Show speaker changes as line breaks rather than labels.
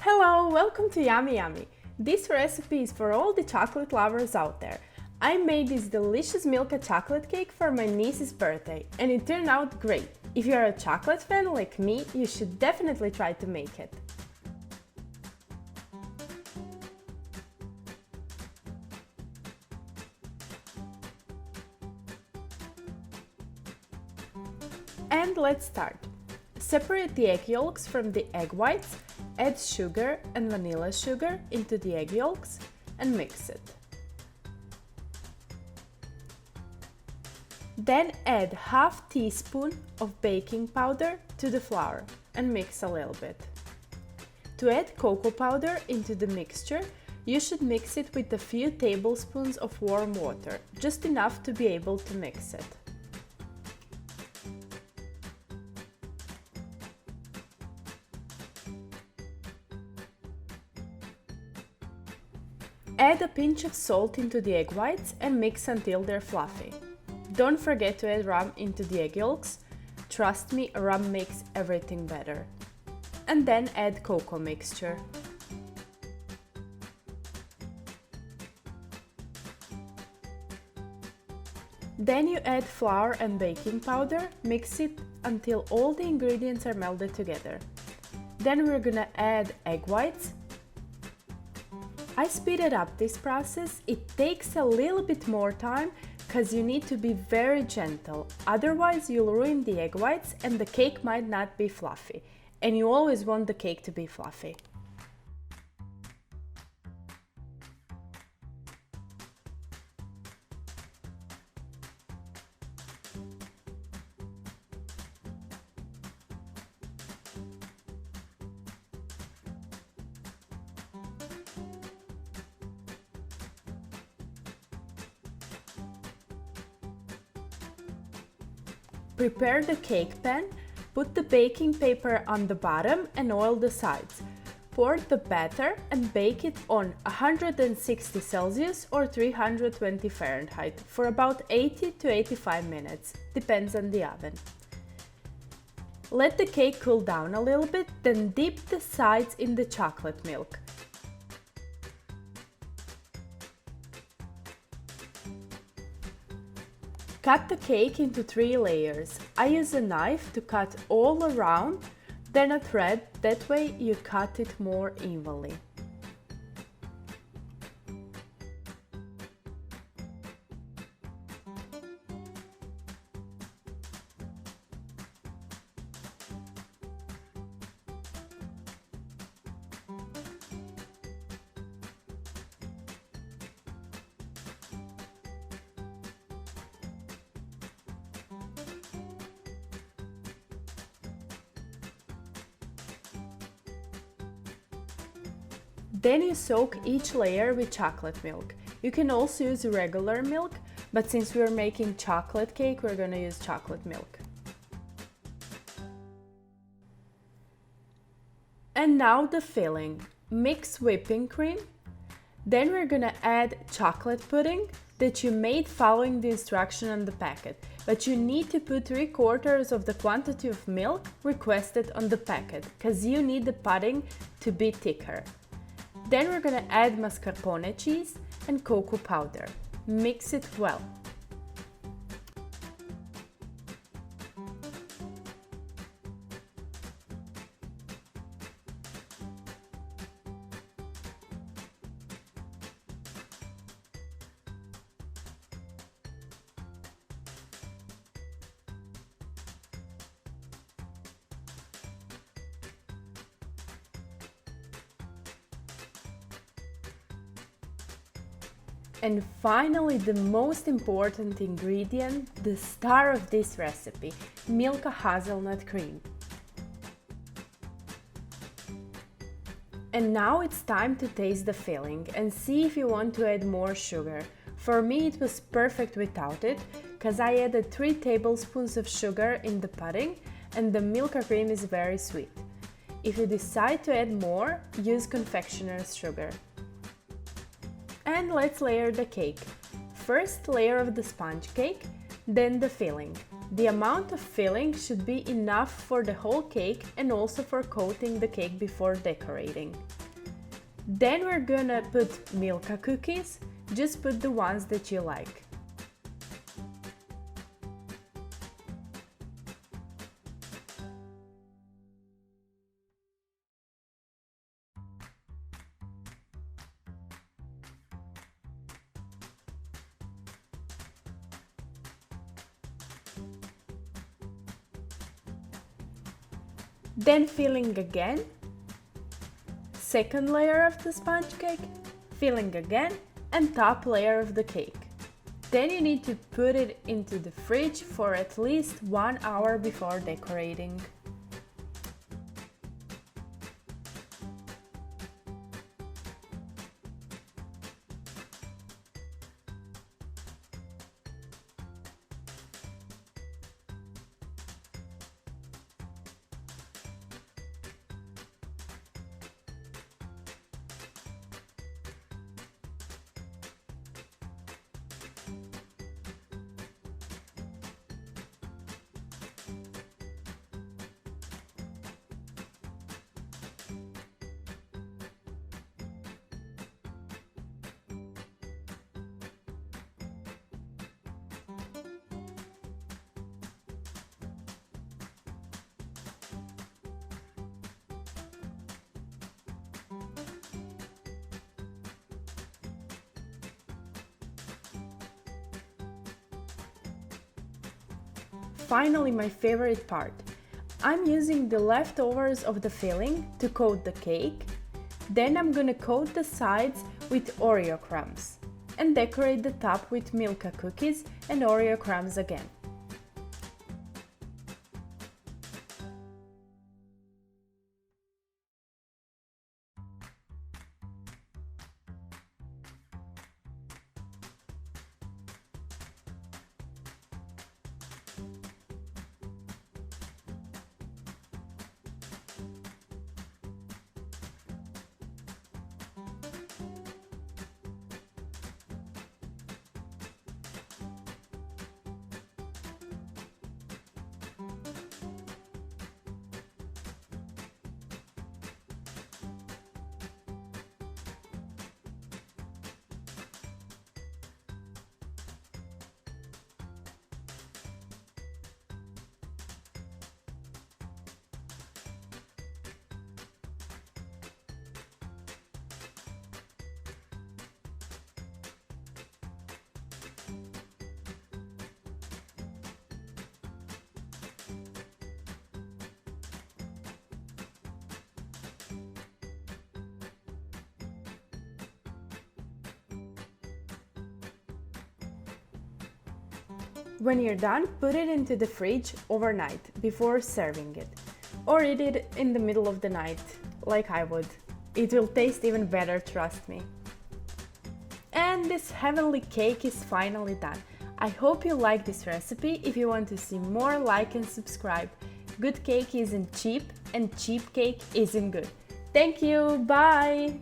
Hello, welcome to Yummy Yummy. This recipe is for all the chocolate lovers out there. I made this delicious Milka chocolate cake for my niece's birthday and it turned out great. If you're a chocolate fan like me, you should definitely try to make it. And let's start. Separate the egg yolks from the egg whites, add sugar and vanilla sugar into the egg yolks and mix it. Then add half teaspoon of baking powder to the flour and mix a little bit. To add cocoa powder into the mixture, you should mix it with a few tablespoons of warm water, just enough to be able to mix it. Add a pinch of salt into the egg whites and mix until they're fluffy. Don't forget to add rum into the egg yolks. Trust me, rum makes everything better. And then add cocoa mixture. Then you add flour and baking powder, mix it until all the ingredients are melded together. Then we're gonna add egg whites. I speeded up this process. It takes a little bit more time because you need to be very gentle, otherwise you'll ruin the egg whites and the cake might not be fluffy, and you always want the cake to be fluffy. Prepare the cake pan, put the baking paper on the bottom and oil the sides. Pour the batter and bake it on 160 Celsius or 320 Fahrenheit for about 80 to 85 minutes, depends on the oven. Let the cake cool down a little bit, then dip the sides in the chocolate milk. Cut the cake into 3 layers. I use a knife to cut all around, then a thread, that way you cut it more evenly. Then you soak each layer with chocolate milk. You can also use regular milk, but since we're making chocolate cake, we're gonna use chocolate milk. And now the filling. Mix whipping cream. Then we're gonna add chocolate pudding that you made following the instruction on the packet, but you need to put 3/4 of the quantity of milk requested on the packet, because you need the pudding to be thicker. Then we're gonna add mascarpone cheese and cocoa powder. Mix it well. And finally, the most important ingredient, the star of this recipe, Milka hazelnut cream. And now it's time to taste the filling and see if you want to add more sugar. For me, it was perfect without it, because I added 3 tablespoons of sugar in the pudding and the Milka cream is very sweet. If you decide to add more, use confectioner's sugar. And let's layer the cake. First layer of the sponge cake, then the filling. The amount of filling should be enough for the whole cake and also for coating the cake before decorating. Then we're gonna put Milka cookies, just put the ones that you like. Then filling again, second layer of the sponge cake, filling again, and top layer of the cake. Then you need to put it into the fridge for at least 1 hour before decorating. Finally, my favorite part. I'm using the leftovers of the filling to coat the cake. Then I'm gonna coat the sides with Oreo crumbs and decorate the top with Milka cookies and Oreo crumbs again. When you're done, put it into the fridge overnight before serving it. Or eat it in the middle of the night, like I would. It will taste even better, trust me. And this heavenly cake is finally done. I hope you like this recipe. If you want to see more, like and subscribe. Good cake isn't cheap, and cheap cake isn't good. Thank you, bye!